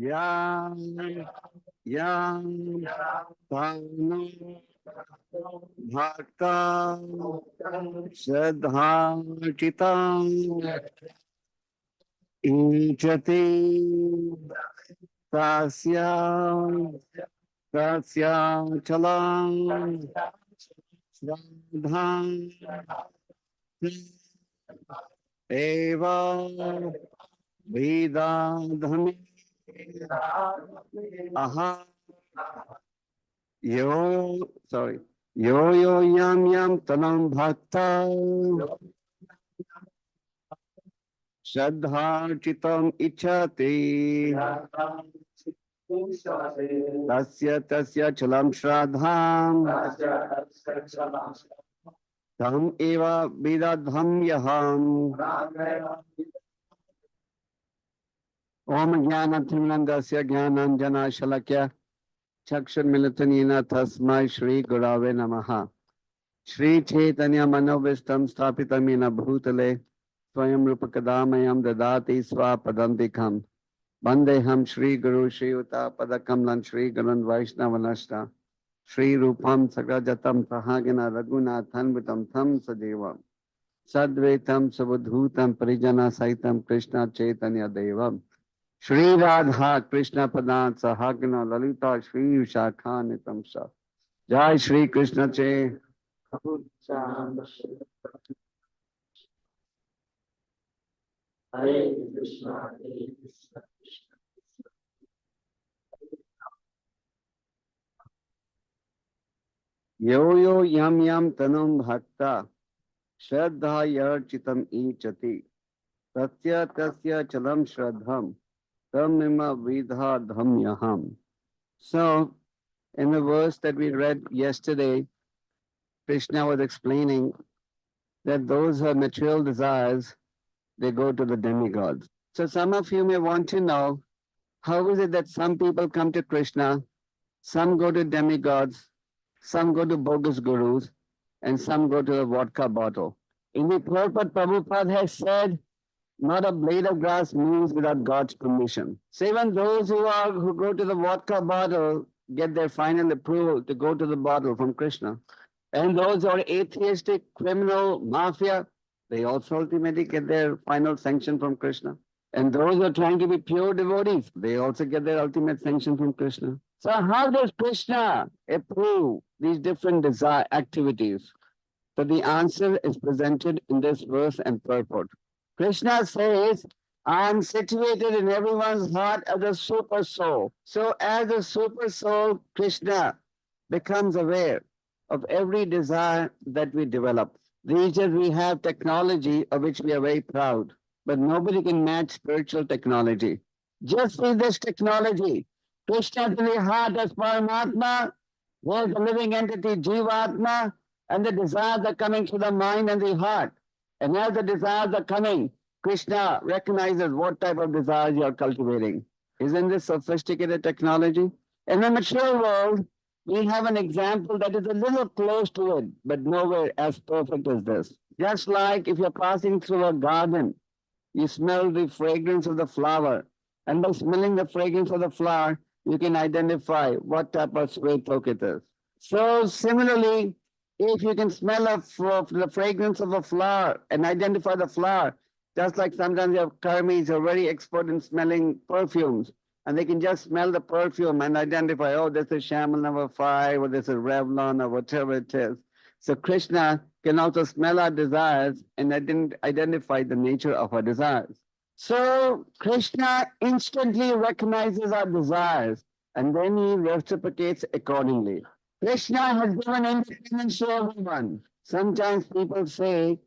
Yang yang tanu bhakta siddhantitam inchati tasya tasya chalam sradham eva vedadhami aha yo sorry yo yam yam tanam bhakta Shraddha ichati tasya tasya chalam shraddham tam eva vidadham yaham Om jnanatimnandasya jnananjana shalakya chakshurmilitanina tasmai Shri Gurave Namaha Shri Chaitanya Manovistam Stapitamina Bhutale Swayam Rupakadamayam Dadati Swapadantikam Vandeham Shri Guru Shri Uta Padakamlan Shri Gurun Vaishnavanashta Shri Rupam Sagrajatam Sahagana Raghunathanvitam Tham Sadevam Sadvetam Savadhutam Parijana Saitam Krishna Chaitanya Devam Shri Radha Krishna Padan Sahagana Lalita Shri Ushakanitam Sa Jai Shri Krishna Che Hare Krishna, Hare Krishna. Yo yo yam yam tanum bhakta Shraddha yarchitam ichati Tatya tasya chalam shraddham Tamima vidha dhamyaham. So, in the verse that we read yesterday, Krishna was explaining that those who have material desires, they go to the demigods. So some of you may want to know, how is it that some people come to Krishna, some go to demigods, some go to bogus gurus, and some go to a vodka bottle? In the purport, Prabhupada has said, not a blade of grass moves without God's permission. So even those who go to the vodka bottle get their final approval to go to the bottle from Krishna. And those who are atheistic, criminal, mafia, they also ultimately get their final sanction from Krishna. And those who are trying to be pure devotees, they also get their ultimate sanction from Krishna. So how does Krishna approve these different desire activities? So the answer is presented in this verse and purport. Krishna says, I am situated in everyone's heart as a super soul. So as a super soul, Krishna becomes aware of every desire that we develop. These days we have technology of which we are very proud, but nobody can match spiritual technology. Just see this technology. Krishna in the heart as Paramatma, there's the living entity Jivatma, and the desires are coming to the mind and the heart. And as the desires are coming, Krishna recognizes what type of desires you are cultivating. Isn't this sophisticated technology? In the material world, we have an example that is a little close to it, but nowhere as perfect as this. Just like if you're passing through a garden, you smell the fragrance of the flower, and by smelling the fragrance of the flower, you can identify what type of sweetok it is. So similarly, if you can smell the fragrance of a flower and identify the flower, just like sometimes you have karmis who are very expert in smelling perfumes, and they can just smell the perfume and identify, oh, this is Shamal number 5, or this is Revlon, or whatever it is. So Krishna can also smell our desires and identify the nature of our desires. So Krishna instantly recognizes our desires and then he reciprocates accordingly. Krishna has given independence to everyone. Sometimes people say,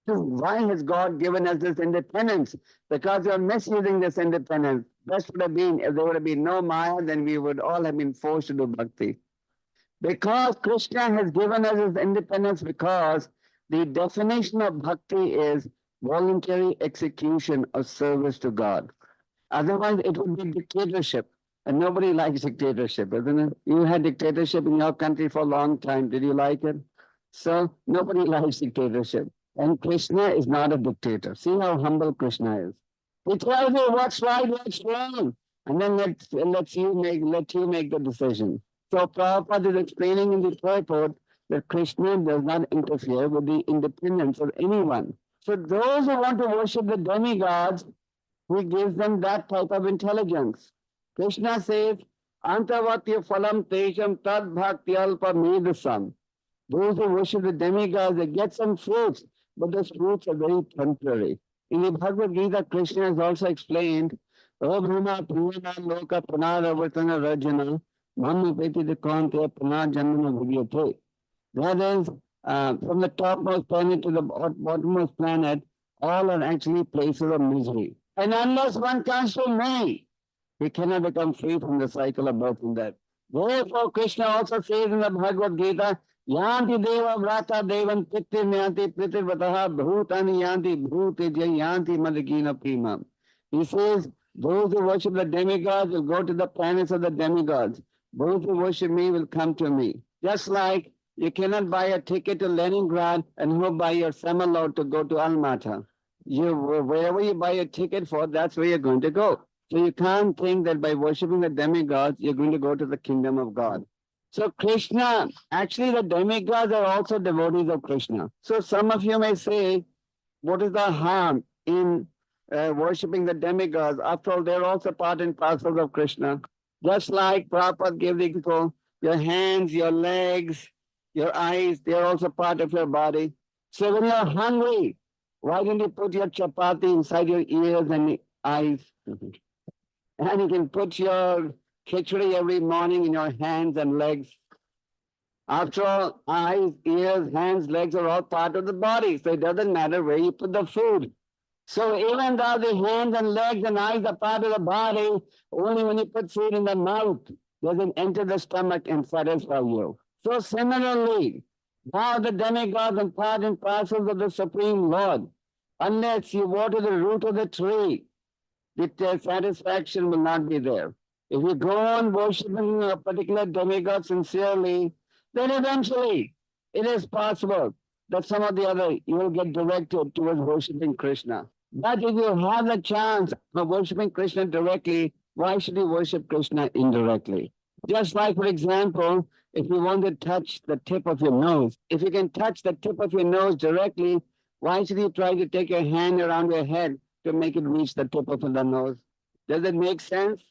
why has God given us this independence? Because we are misusing this independence. Best would have been, if there would have been no Maya, then we would all have been forced to do bhakti. Because Krishna has given us his independence, because the definition of bhakti is voluntary execution of service to God. Otherwise, it would be dictatorship. And nobody likes dictatorship, isn't it? You had dictatorship in your country for a long time. Did you like it? So nobody likes dictatorship. And Krishna is not a dictator. See how humble Krishna is. He tells you what's right, what's wrong. And then let you make the decision. So Prabhupada is explaining in this purport that Krishna does not interfere with the independence of anyone. So those who want to worship the demigods, he gives them that type of intelligence. Krishna says, Antavatya phalam tesham tad bhaktyalpa medasam. Those who worship the demigods, they get some fruits, but those fruits are very temporary. In the Bhagavad Gita, Krishna has also explained, O Brahma Priyana Loka Pranaravartana Rajana Mamapeti Kante Pranajanana Vidyate. That is, from the topmost planet to the bottommost planet, all are actually places of misery. And unless one comes to me, he cannot become free from the cycle of birth and death. Therefore, Krishna also says in the Bhagavad Gita, Yanti deva vrata devan pitti nyanti pritivataha bhutani yanti bhutijya yanti madagina prima. He says, those who worship the demigods will go to the planets of the demigods. Those who worship me will come to me. Just like you cannot buy a ticket to Leningrad and go buy your Samalot to go to Almaty. Wherever you buy a ticket for, that's where you're going to go. So you can't think that by worshipping the demigods, you're going to go to the kingdom of God. So Krishna, actually the demigods are also devotees of Krishna. So some of you may say, what is the harm in worshipping the demigods? After all, they're also part and parcel of Krishna. Just like Prabhupada gave the example, your hands, your legs, your eyes, they're also part of your body. So when you're hungry, why don't you put your chapati inside your ears and eyes? And you can put your khichdi every morning in your hands and legs. After all, eyes, ears, hands, legs are all part of the body. So it doesn't matter where you put the food. So even though the hands and legs and eyes are part of the body, only when you put food in the mouth does it enter the stomach and satisfy you. So similarly, now the demigods and part and parcels of the Supreme Lord, unless you water the root of the tree, the satisfaction will not be there. If you go on worshipping a particular demigod sincerely, then eventually it is possible that some of the other you will get directed towards worshipping Krishna. But if you have the chance of worshipping Krishna directly, why should you worship Krishna indirectly? Just like, for example, if you want to touch the tip of your nose, if you can touch the tip of your nose directly, why should you try to take your hand around your head to make it reach the tip of the nose? Does it make sense?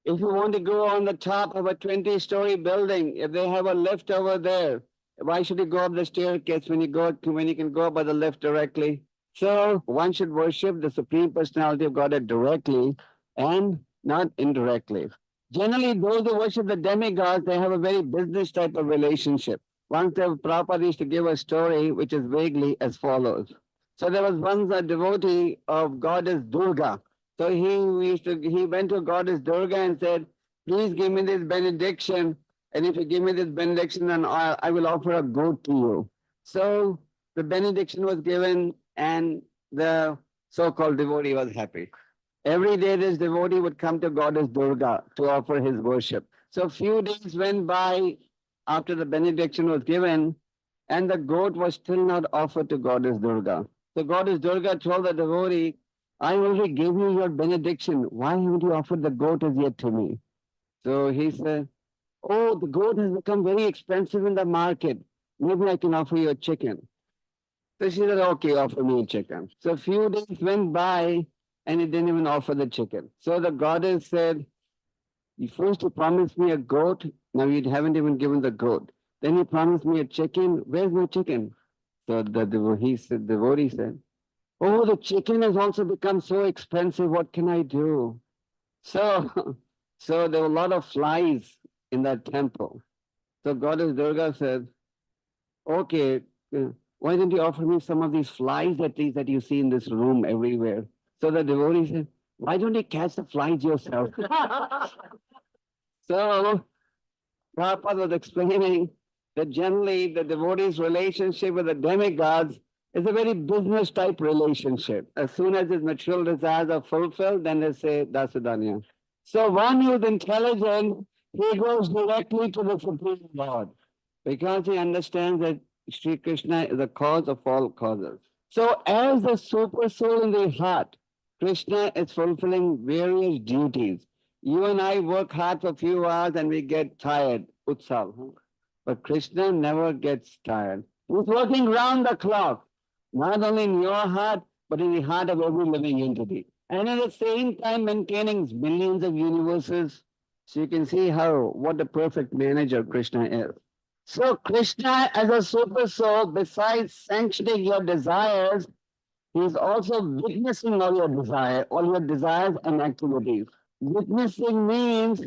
If you want to go on the top of a 20-story building, if they have a lift over there, why should you go up the staircase when you can go by the lift directly? So one should worship the Supreme Personality of Godhead directly and not indirectly. Generally, those who worship the demigods, they have a very business type of relationship. Once the Prabhupada used to give a story which is vaguely as follows. So there was once a devotee of goddess Durga. So he went to goddess Durga and said, please give me this benediction. And if you give me this benediction, then I will offer a goat to you. So the benediction was given and the so-called devotee was happy. Every day this devotee would come to goddess Durga to offer his worship. So a few days went by after the benediction was given and the goat was still not offered to goddess Durga. So goddess Durga told the devotee, I already gave you your benediction. Why haven't you offered the goat as yet to me? So he said, oh, the goat has become very expensive in the market. Maybe I can offer you a chicken. So she said, okay, offer me a chicken. So a few days went by and he didn't even offer the chicken. So the goddess said, you first you promised me a goat, now you haven't even given the goat. Then you promised me a chicken, where's my chicken? So the devotee said, oh, the chicken has also become so expensive, what can I do? So, so there were a lot of flies in that temple. So Goddess Durga said, okay, why didn't you offer me some of these flies at least that you see in this room everywhere? So the devotee said, why don't you catch the flies yourself? So Prabhupada was explaining that generally the devotee's relationship with the demigods is a very business type relationship. As soon as his material desires are fulfilled, then they say Dasudanya. So one who is intelligent, he goes directly to the Supreme Lord because he understands that Sri Krishna is the cause of all causes. So as the super soul in the heart, Krishna is fulfilling various duties. You and I work hard for a few hours and we get tired. Utsav. Huh? But Krishna never gets tired. He's working round the clock, not only in your heart, but in the heart of every living entity. And at the same time maintaining millions of universes. So you can see how what a perfect manager Krishna is. So Krishna as a super soul, besides sanctioning your desires, he is also witnessing all your desires and activities. Witnessing means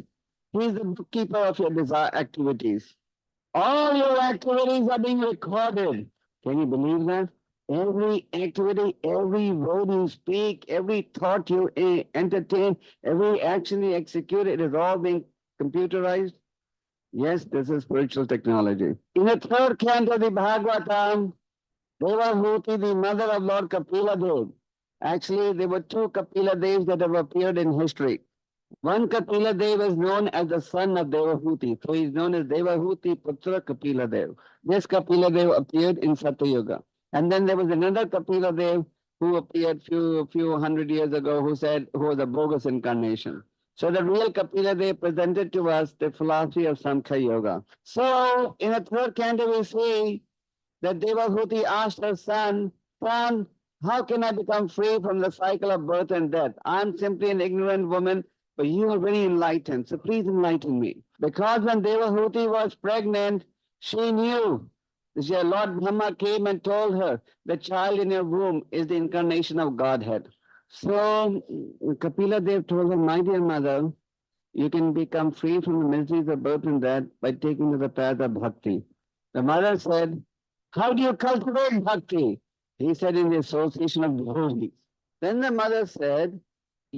he is the bookkeeper of your desire activities. All your activities are being recorded. Can you believe that? Every activity, every word you speak, every thought you entertain, every action you execute, it is all being computerized. Yes, this is spiritual technology. In the third canto of the Bhagavatam, Devahuti, the mother of Lord Kapila Dev. Actually, there were two Kapila Devs that have appeared in history. One Kapila Dev is known as the son of Devahuti. So he's known as Devahuti Putra Kapila Dev. This Kapila Dev appeared in Satyuga. And then there was another Kapila Dev who appeared few hundred years ago who was a bogus incarnation. So the real Kapila Dev presented to us the philosophy of Samkhya Yoga. So in the third canto we see that Devahuti asked her son, Son, how can I become free from the cycle of birth and death? I'm simply an ignorant woman, but you are very enlightened, so please enlighten me. Because when Devahuti was pregnant, she knew. Lord Brahma came and told her, the child in your womb is the incarnation of Godhead. So Kapila Dev told her, my dear mother, you can become free from the miseries of birth and death by taking to the path of bhakti. The mother said, how do you cultivate bhakti? He said, in the association of devotees. Then the mother said,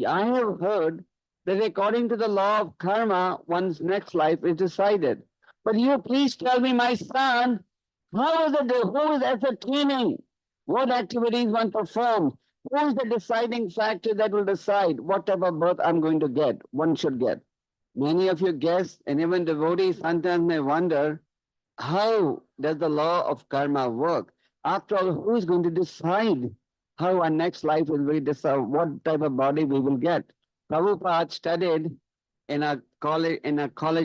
I have heard that according to the law of karma, one's next life is decided. But you please tell me, my son, who is ascertaining what activities one performs? Who is the deciding factor that will decide what type of birth I'm going to get, one should get? Many of your guests and even devotees sometimes may wonder, how does the law of karma work? After all, who is going to decide how our next life will be, decide what type of body we will get? Prabhupada studied in a college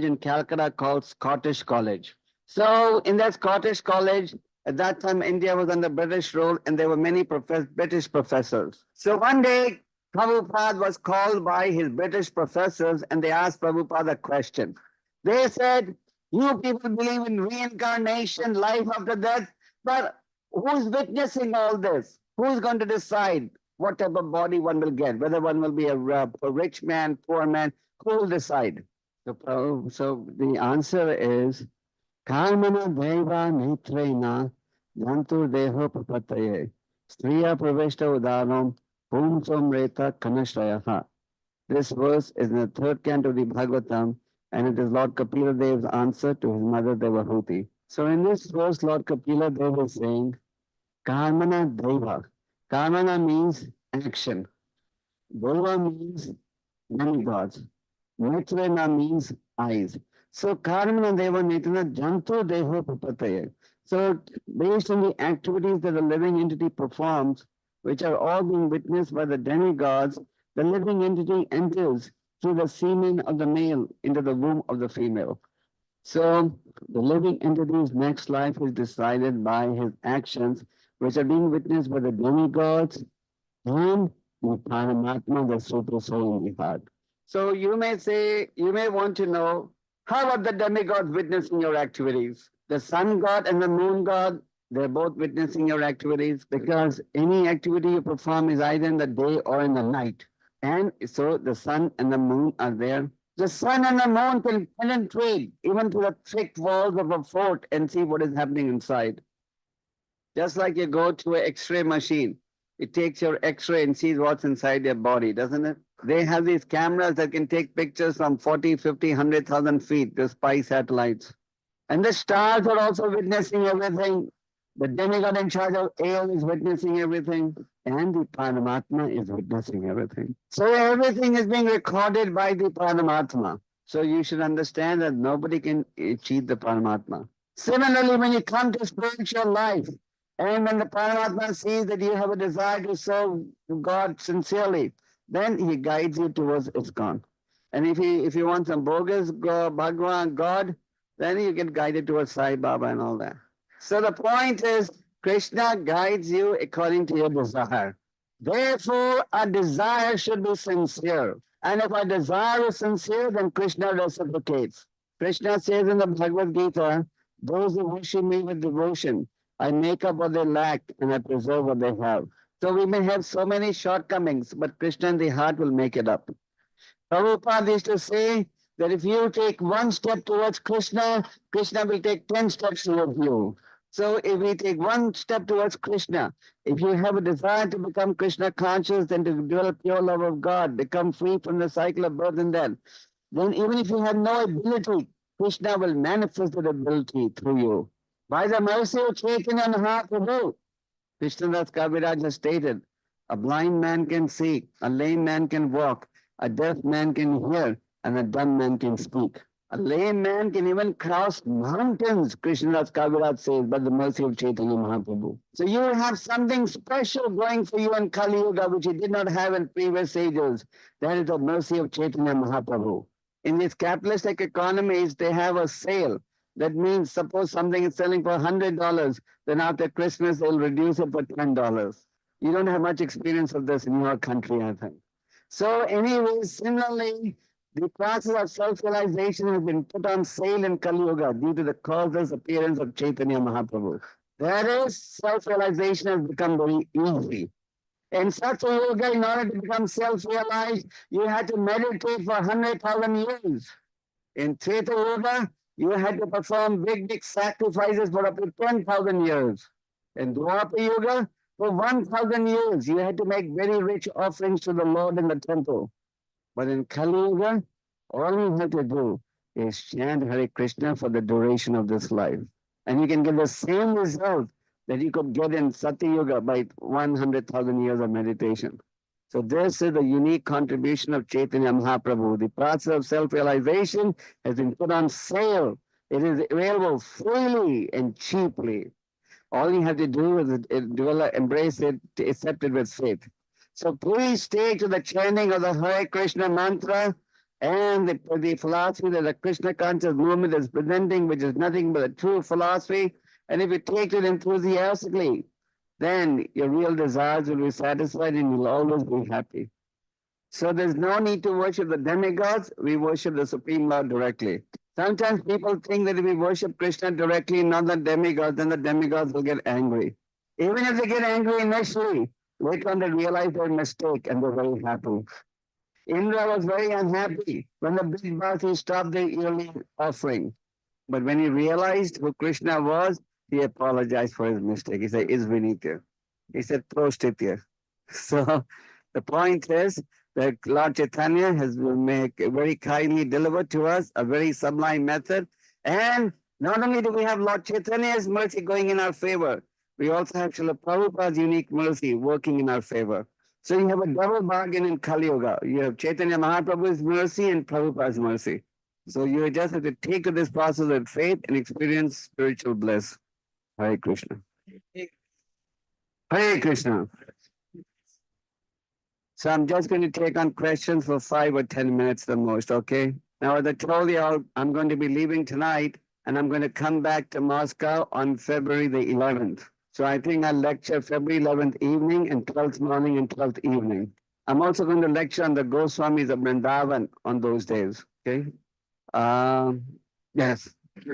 in Calcutta called Scottish College. So in that Scottish College, at that time India was under British rule and there were many British professors. So one day Prabhupada was called by his British professors and they asked Prabhupada a question. They said, you people believe in reincarnation, life after death, but who's witnessing all this? Who's going to decide what type of body one will get, whether one will be a rich man, poor man, who will decide? So the answer is Karmana Deva Nitrena Jantur Deho Papataye Striya Praveshta Udaram Pumsam Reta Kanashrayaha. This verse is in the third canto of the Bhagavatam, and it is Lord Kapila Dev's answer to his mother Devahuti. So in this verse, Lord Kapila Dev is saying, Karmana Deva. Karmana means action. Deva means demigods. Netrena means eyes. So Karmana Deva Netrena Jantu Deho Papataye. So based on the activities that a living entity performs, which are all being witnessed by the demigods, the living entity enters through the semen of the male into the womb of the female. So the living entity's next life is decided by his actions, which are being witnessed by the demigods and the Paramatma, the super soul in the heart. So you may say, you may want to know, how are the demigods witnessing your activities? The sun god and the moon god, they're both witnessing your activities because any activity you perform is either in the day or in the night. And so the sun and the moon are there. The sun and the moon can penetrate even to the thick walls of a fort and see what is happening inside. Just like you go to an X-ray machine, it takes your X-ray and sees what's inside your body, doesn't it? They have these cameras that can take pictures from 40, 50, 100,000 feet, the spy satellites. And the stars are also witnessing everything. The demigod in charge of air is witnessing everything. And the Paramatma is witnessing everything. So everything is being recorded by the Paramatma. So you should understand that nobody can cheat the Paramatma. Similarly, when you come to spiritual life, and when the Paramatma sees that you have a desire to serve God sincerely, then he guides you towards ISKCON. And if you want some bogus Bhagwan God, then you get guided towards Sai Baba and all that. So the point is, Krishna guides you according to your desire. Therefore, a desire should be sincere. And if a desire is sincere, then Krishna reciprocates. Krishna says in the Bhagavad Gita, those who worship me with devotion, I make up what they lack and I preserve what they have. So we may have so many shortcomings, but Krishna in the heart will make it up. Prabhupada used to say that if you take one step towards Krishna, Krishna will take 10 steps towards you. So if we take one step towards Krishna, if you have a desire to become Krishna conscious and to develop pure love of God, become free from the cycle of birth and death, then even if you have no ability, Krishna will manifest that ability through you. By the mercy of Chaitanya Mahaprabhu, Krishnadas Kaviraj has stated, a blind man can see, a lame man can walk, a deaf man can hear, and a dumb man can speak. A lame man can even cross mountains, Krishnadas Kaviraj says, by the mercy of Chaitanya Mahaprabhu. So you have something special going for you in Kali Yuga, which you did not have in previous ages. That is the mercy of Chaitanya Mahaprabhu. In these capitalistic economies, they have a sale. That means, suppose something is selling for $100, then after Christmas, they'll reduce it for $10. You don't have much experience of this in your country, I think. So anyway, similarly, the process of self-realization has been put on sale in Kali Yuga due to the causeless appearance of Chaitanya Mahaprabhu. That is, self-realization has become very easy. In such a yoga, in order to become self-realized, you had to meditate for 100,000 years. In Treta Yoga, you had to perform big sacrifices for up to 10,000 years. In Dwapara Yoga, for 1,000 years, you had to make very rich offerings to the Lord in the temple. But in Kali Yuga, all you have to do is chant Hare Krishna for the duration of this life. And you can get the same result that you could get in Satya Yuga by 100,000 years of meditation. So this is the unique contribution of Chaitanya Mahaprabhu. The process of self-realization has been put on sale. It is available freely and cheaply. All you have to do is develop, embrace it, accept it with faith. So please stay to the chanting of the Hare Krishna mantra and the philosophy that the Krishna conscious movement is presenting, which is nothing but a true philosophy. And if you take it enthusiastically, then your real desires will be satisfied and you'll always be happy. So there's no need to worship the demigods, we worship the Supreme Lord directly. Sometimes people think that if we worship Krishna directly, not the demigods, then the demigods will get angry. Even if they get angry initially, later on they realize their mistake and they're very happy. Indra was very unhappy when the big boss stopped the yearly offering. But when he realized who Krishna was, he apologized for his mistake. He said, "Is Vinitya." He said, "Prostitya." So the point is that Lord Chaitanya has very kindly delivered to us a very sublime method. And not only do we have Lord Chaitanya's mercy going in our favor, we also have Srila Prabhupada's unique mercy working in our favor. So you have a double bargain in Kali Yuga. You have Chaitanya Mahaprabhu's mercy and Prabhupada's mercy. So you just have to take to this process with faith and experience spiritual bliss. Hare Krishna. Hare Krishna. So I'm just going to take on questions for 5 or 10 minutes the most, okay? Now, as I told you, I'm going to be leaving tonight, and I'm going to come back to Moscow on February the 11th. So I think I'll lecture February 11th evening and 12th morning and 12th evening. I'm also going to lecture on the Goswamis of Vrindavan on those days, okay? Yes. We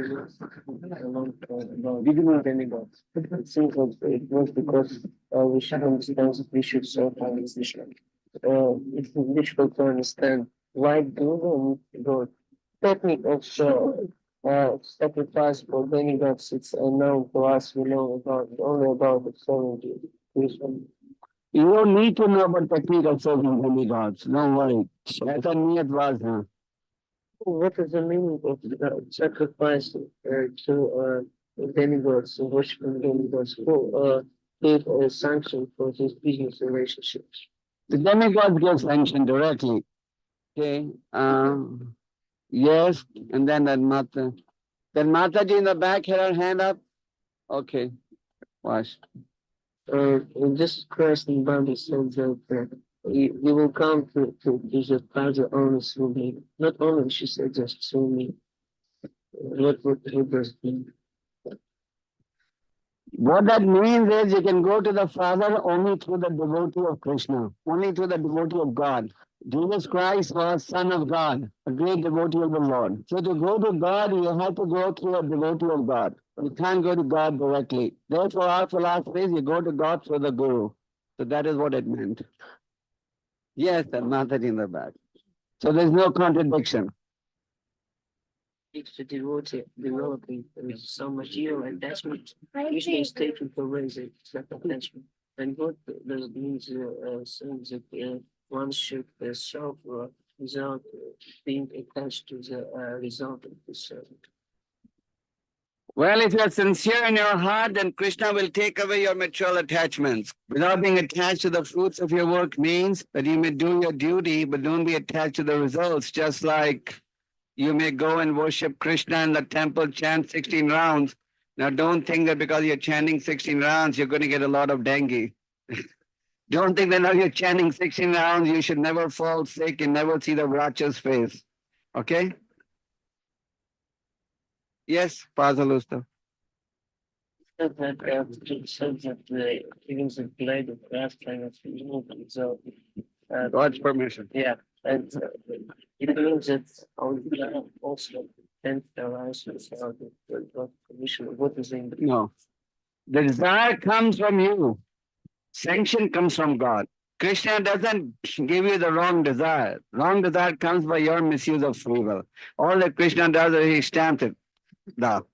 do not any gods. It seems like it was because we should understand that we should serve our position. It's difficult to understand why do the technique of sacrifice for demigods. It's known to us. We know about only about the sovereignty. You don't need to know about technique of serving demigods. Don't worry. Aisa niyat was, huh? What is the meaning of sacrifice to demigods, worshiping demigods? Who gave a sanction for his business relationships? The demigods give sanction directly. Okay. Yes. And then that Mata. Then Mataji in the back had her hand up. Okay. Wash. Jesus Christ and Bible says that you will come to the Father only through me. Not only, she said, just through me. What would Hebrews be? What that means is you can go to the Father only through the devotee of Krishna, only through the devotee of God. Jesus Christ was Son of God, a great devotee of the Lord. So to go to God, you have to go through a devotee of God. You can't go to God directly. Therefore, our philosophy is you go to God through the Guru. So that is what it meant. Yes, and Mataji in the back. So there's no contradiction. It's the devotee developing with some material attachment. Krishna is taking away the attachment. And what does it mean saying that one should serve without being attached to the result of the service? Well, if you're sincere in your heart, then Krishna will take away your material attachments. Without being attached to the fruits of your work means that you may do your duty, but don't be attached to the results. Just like you may go and worship Krishna in the temple, chant 16 rounds. Now, don't think that because you're chanting 16 rounds, you're going to get a lot of dengue. Don't think that now you're chanting 16 rounds, you should never fall sick and never see the Vracha's face. Okay? Yes, Pazalusta. Said that even the blade of grass cannot remove it. So, God's permission. yeah, and it means that our also and arise without the permission. What is in the No. The desire comes from you. Sanction comes from God. Krishna doesn't give you the wrong desire. Wrong desire comes by your misuse of free will. All that Krishna does is he stamps it down.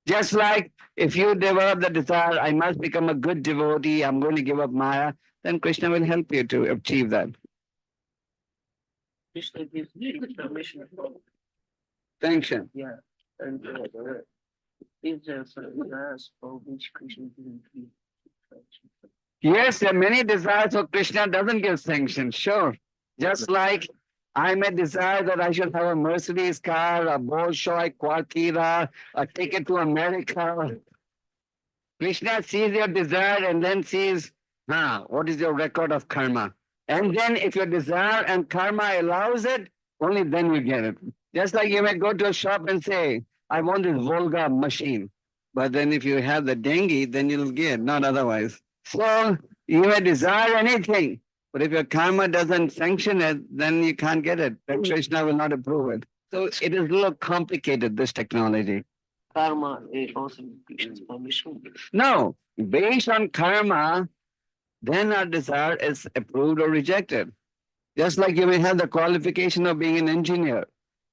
Just like if you develop the desire, I must become a good devotee, I'm going to give up Maya, then Krishna will help you to achieve that. Krishna gives permission for Sanction. yeah, and is there some desires for which Krishna didn't give permission? Yes, there are many desires, so Krishna doesn't give sanction, sure. Just like I may desire that I should have a Mercedes car, a Bolshoi Quartira, a ticket to America. Krishna sees your desire and then sees, what is your record of karma? And then if your desire and karma allows it, only then you get it. Just like you may go to a shop and say, I want this Volga machine. But then if you have the dengue, then you'll get, not otherwise. So you may desire anything, but if your karma doesn't sanction it, then you can't get it. Then Krishna will not approve it. So it is a little complicated, this technology. Karma is also Krishna's permission. No, based on karma, then our desire is approved or rejected. Just like you may have the qualification of being an engineer,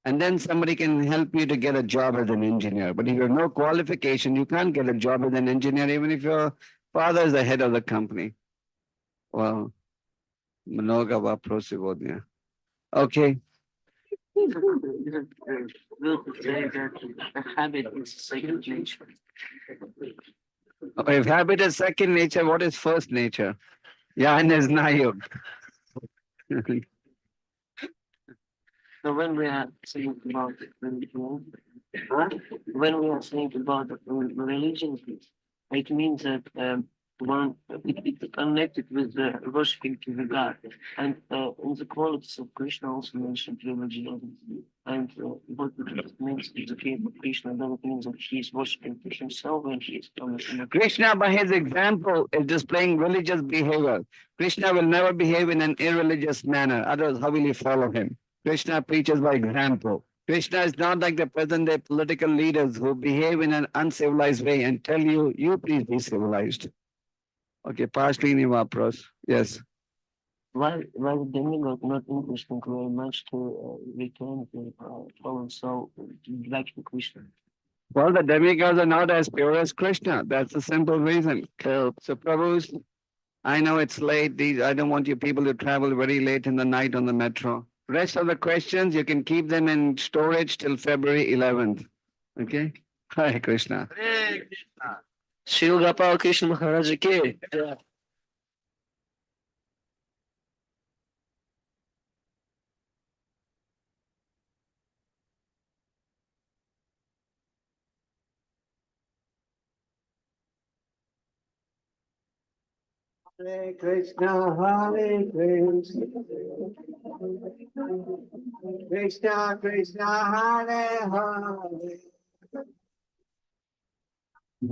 and then somebody can help you to get a job as an engineer. But if you have no qualification, you can't get a job as an engineer, even if your father is the head of the company. Well, mnoga vaprosi vodnya. Okay. Will say that a habit is second nature. If habit is second nature, what is first nature? Yeah, and is nayog. So when we are saying about religion, when we are saying about religion, it means that one it's connected with the worshiping to the God, and in the qualities of Krishna also mentioned religion, and what it means in the case of Krishna, that means that he is worshiping to himself when he is promising. Krishna, by his example, is displaying religious behavior. Krishna will never behave in an irreligious manner. Otherwise, how will you follow him? Krishna preaches by example. Krishna is not like the present day political leaders who behave in an uncivilized way and tell you, you please be civilized. Okay, Pashlini Vapros. Yes. Why the demigod not interesting very much to return to follow so like to Krishna? Well, the demigods are not as pure as Krishna. That's the simple reason. So, Prabhus, I know it's late. I don't want you people to travel very late in the night on the metro. Rest of the questions, you can keep them in storage till February 11th. Okay? Hare Krishna. Hare Krishna. Shri Gopal Krishna Maharaj ki. Hare Krishna, Hare Krishna, Krishna Krishna, Hare Hare,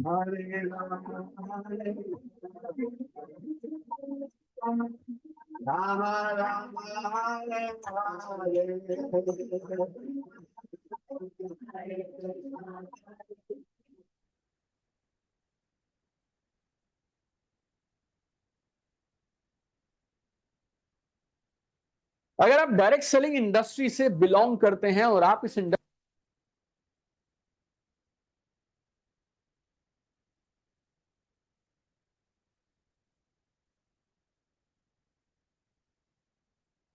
Hare Rama, Hare Rama, Rama, Hare Hare. अगर आप direct selling industry से belong करते हैं और आप इस industry